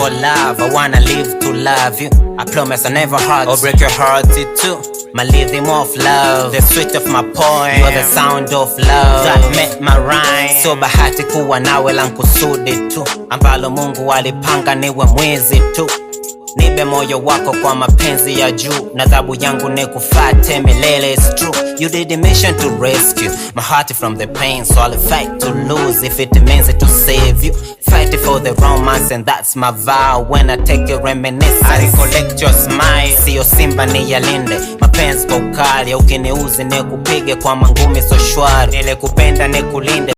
for love, I wanna live to love you. I promise I never hurt or break your heart too. My rhythm of love, the sweet of my poem, you're the sound of love that met my rhyme. So bahati kuwa nawe la nkusudi tu, ambalo Mungu alipanga niwe mwizi tu. Nipe moyo wako kwa mapenzi ya juu, na adhabu yangu nikufate milele. It's true, you did the mission to rescue my heart from the pain, so I'll fight to lose if it means it to save you. Fight for the romance and that's my vow. When I take a reminiscence, I recollect your smile. Sio simba ni yalinde, mapenzi kwa ukali. Ukiniuzi nikupige kwa mangumi so shwari. Nile kupenda nikulinde.